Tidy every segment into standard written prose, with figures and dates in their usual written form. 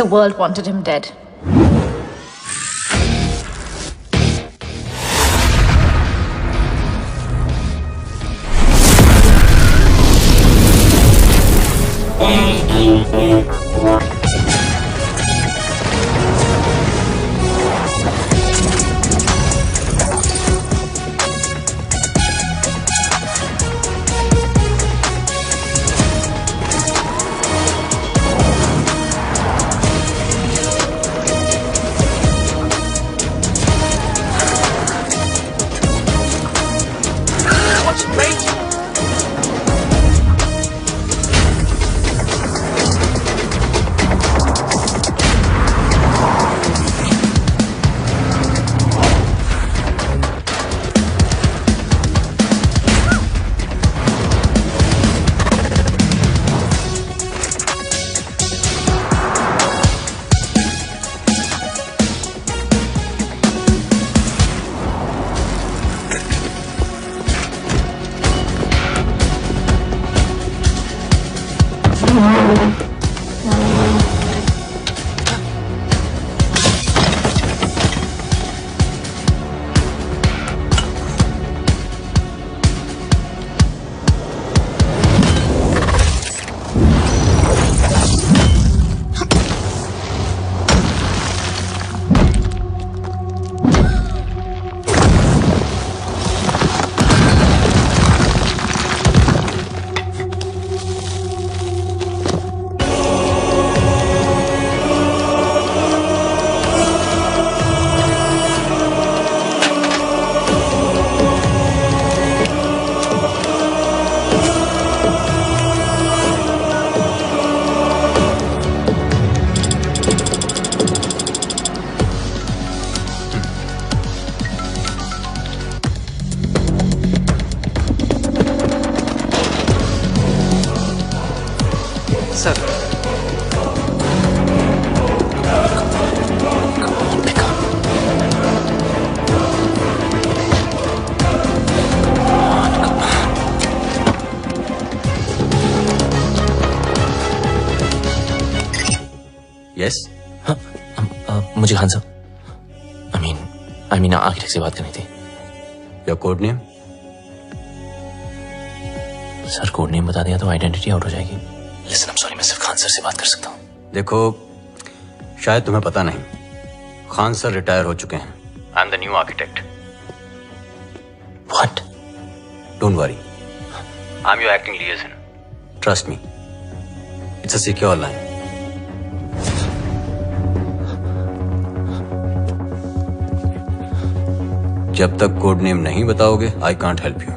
the world wanted him dead. Sir. Yes मुझे खान साहब I mean architect से बात करनी थी। Your code name? Sir code name बता दिया तो आइडेंटिटी आउट हो जाएगी। लिसन आई एम सॉरी, मैं सिर्फ खान सर से बात कर सकता हूँ। देखो शायद तुम्हें पता नहीं, खान सर रिटायर हो चुके हैं। I am the new architect. What? Don't worry, I am your acting लिएजन। Trust me, it's a secure line. जब तक कोड नेम नहीं बताओगे I can't help you.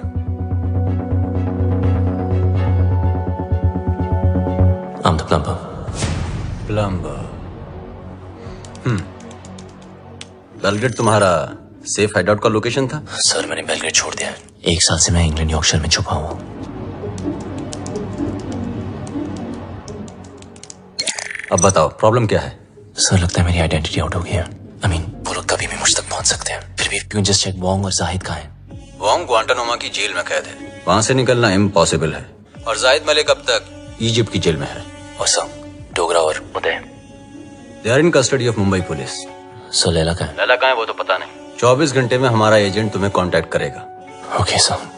I'm the plumber. Plumber. Belgrade तुम्हारा safe hideout का location था? Sir मैंने Belgrade छोड़ दिया है। 1 साल से मैं इंग्लैंड यॉर्कशायर में छुपा हुआ। अब बताओ प्रॉब्लम क्या है? सर लगता है मेरी आइडेंटिटी आउट हो गई है। आई मीन वो लोग कभी भी मुझ तक पहुंच सकते हैं। फिर भी क्यों जस्ट चेक वोंग और जाहिद कहाँ हैं? वोंग ग्वांटानामो की जेल में कैद है, वहां से निकलना इम्पॉसिबल है। और जाहिद मलिक अब तक इजिप्ट की जेल में है। और सर डोगरा और Uday? They are in custody of Mumbai police. So Laila कहाँ है? लैला कहाँ है वो तो पता नहीं। 24 घंटे में हमारा एजेंट तुम्हें कांटेक्ट करेगा। Okay sir.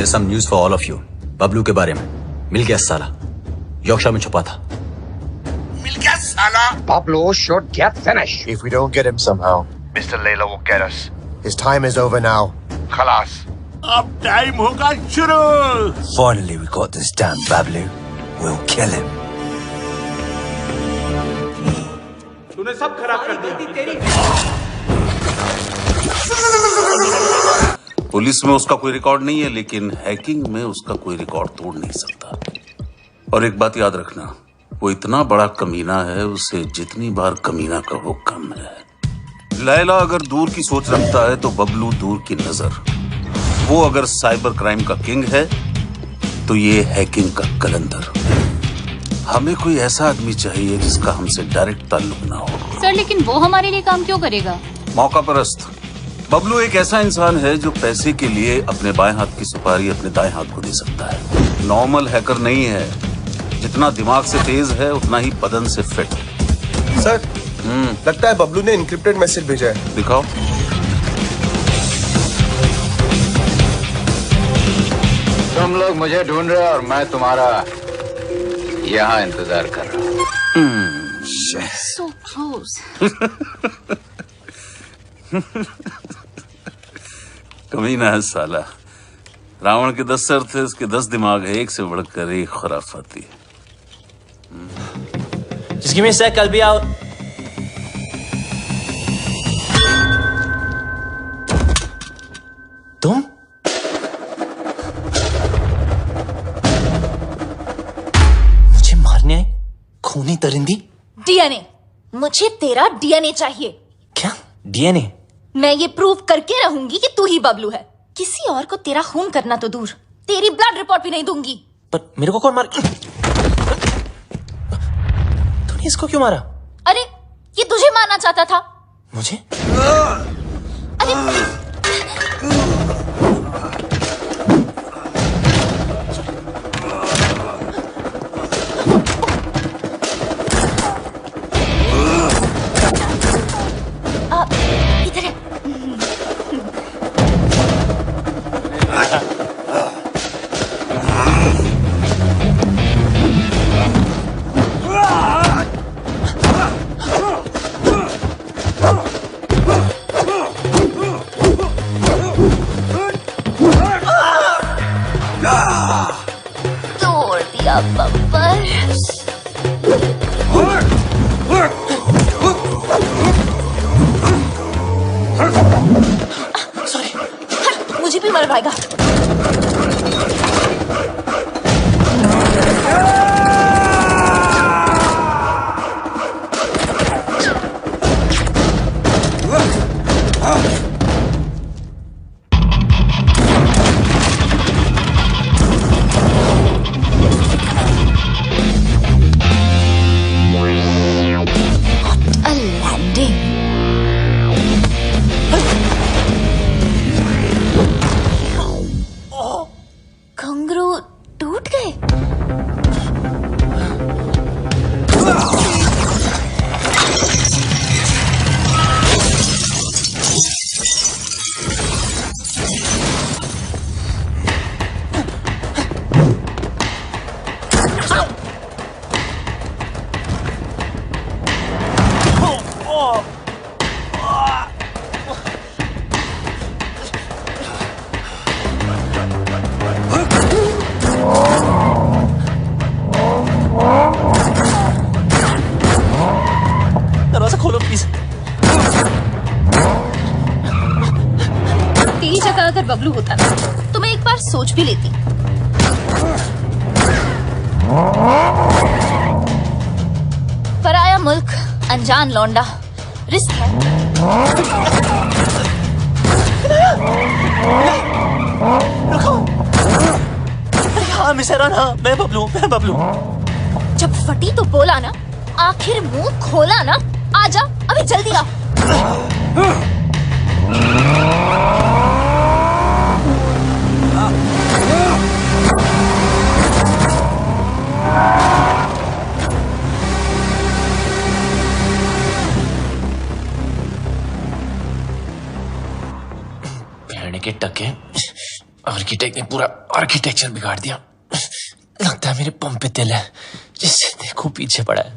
Some news for all of you. Bablu के बारे में। मिल गया साला, यॉर्कशायर में छुपा था। मिल गया साला। Pablo should get finished. If we don't get him somehow, Mr. Layla will get us. his time is over now. खलास। अब टाइम होगा शुरू। Finally, we got this damn Bablu. We'll kill him. तूने सब खराब कर दिया। पुलिस में उसका कोई रिकॉर्ड नहीं है, लेकिन हैकिंग में उसका कोई रिकॉर्ड तोड़ नहीं सकता। और एक बात याद रखना, वो इतना बड़ा कमीना है, उसे जितनी बार कमीना कहो कम है। लैला अगर दूर की सोच रखता है तो बबलू दूर की नजर। वो अगर साइबर क्राइम का किंग है तो ये हैकिंग का कलंदर। हमें कोई ऐसा आदमी चाहिए जिसका हमसे डायरेक्ट ताल्लुक ना हो। सर लेकिन वो हमारे लिए काम क्यों करेगा? मौका परस्त। बबलू एक ऐसा इंसान है जो पैसे के लिए अपने बाएं हाथ की सुपारी अपने दाएं हाथ को दे सकता है। नॉर्मल हैकर नहीं है, जितना दिमाग से तेज है उतना ही बदन से फिट। सर, लगता है बबलू ने इनक्रिप्टेड मैसेज भेजा है। दिखाओ। तुम लोग मुझे ढूंढ रहे हो और मैं तुम्हारा यहाँ इंतजार कर रहा हूँ। So close. कमीना है साला। रावण के 10 सर थे, उसके 10 दिमाग है, एक से बढ़कर एक खुराफाती। Just give me a sec, I'll be out. तुम? मुझे मारने आई? खूनी दरिंदी? डीएनए, मुझे तेरा डीएनए चाहिए। क्या? डीएनए? मैं ये प्रूव करके रहूंगी कि तू ही बबलू है। किसी और को तेरा खून करना तो दूर, तेरी ब्लड रिपोर्ट भी नहीं दूंगी। पर मेरे को कौन मार? तूने इसको क्यों मारा? अरे ये तुझे मारना चाहता था। मुझे? अरे इधर है। तोड़ दिया बब्बर। सॉरी। मुझे भी मर पाएगा। A landing. कंगरू टूट गए। दरवाजा खोलो प्लीज। तेरी जगह अगर बबलू होता ना तो मैं एक बार सोच भी लेती। पराया मुल्क, अनजान लौंडा, रिस्क है। हाँ मिस हैरान, हाँ मैं बबलू। जब फटी तो बोला ना, आखिर मुंह खोला ना। आजा अभी जल्दी आ। भेड़ने के टके, आर्किटेक्ट ने पूरा आर्किटेक्चर बिगाड़ दिया। लगता है मेरे पंप पे तिल है, जिससे देखो पीछे पड़ा है।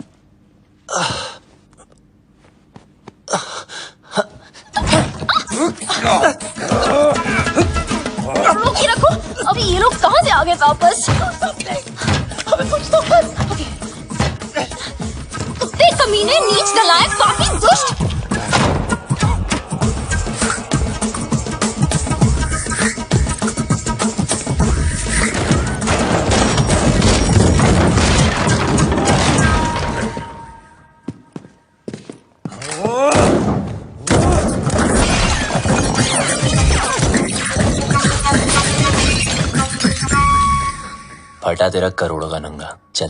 रोक के रखो। अभी ये लोग कहाँ से आ गए वापस? कुत्ते कमीने, नीच नलायक, काफी दुष्ट। फटा तेरा करोड़ों का नंगा। चल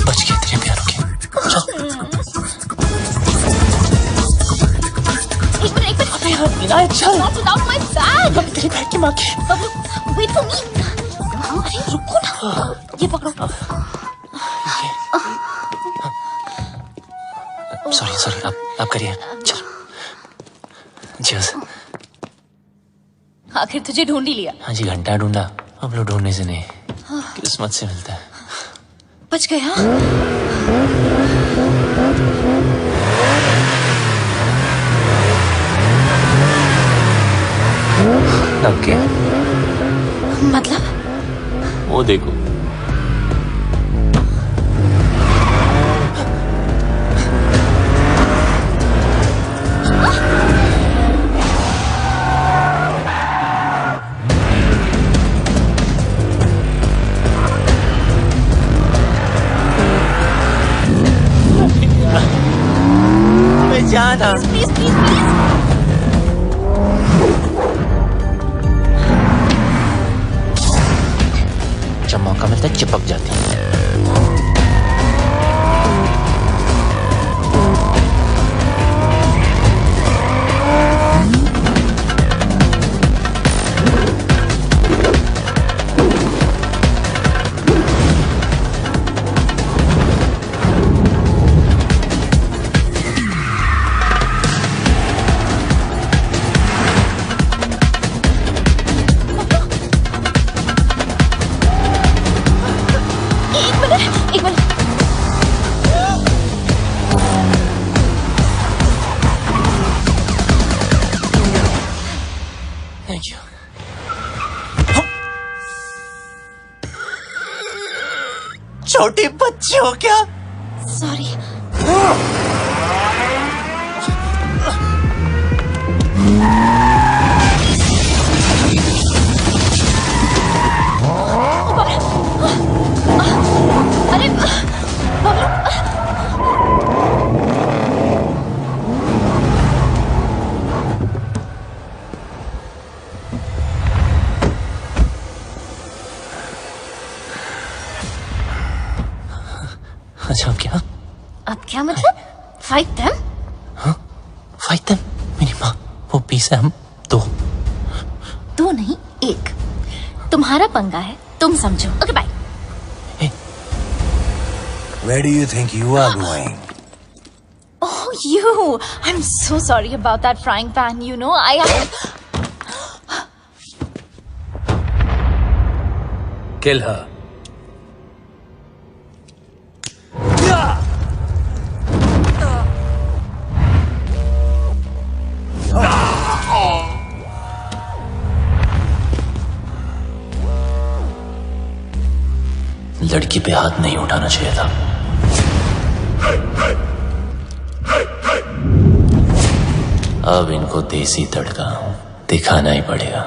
बच गए तेरे प्यारों के। चल चल Not without my bag. अभी तेरी बैग की माँ की। Bablu, wait for me. अरे रुको ना, ये पकड़ो। सॉरी आप करिए। चल Cheers। आखिर तुझे ढूंढ ही लिया। हाँ जी, घंटा ढूंढा, अब लोग ढूंढने से नहीं किस्मत से मिलता है। बच गया। लग गया। मतलब वो देखो। मैं जाना। Please please please. जब मौका मिलता है चिपक जाती है। एक मिनट। Thank you. छोटी बच्ची हो क्या? सॉरी। अरे बबलू, अच्छा अब क्या मतलब? Fight them? हाँ फाइट देम। मेरी माँ वो पीस है, हम दो नहीं, एक। तुम्हारा पंगा है, तुम समझो। Okay bye. Where do you think you are going? Oh, you! I'm so sorry about that frying pan. You know, Kill her. लड़की पे हाथ नहीं उठाना चाहिए था। अब इनको देसी तड़का दिखाना ही पड़ेगा।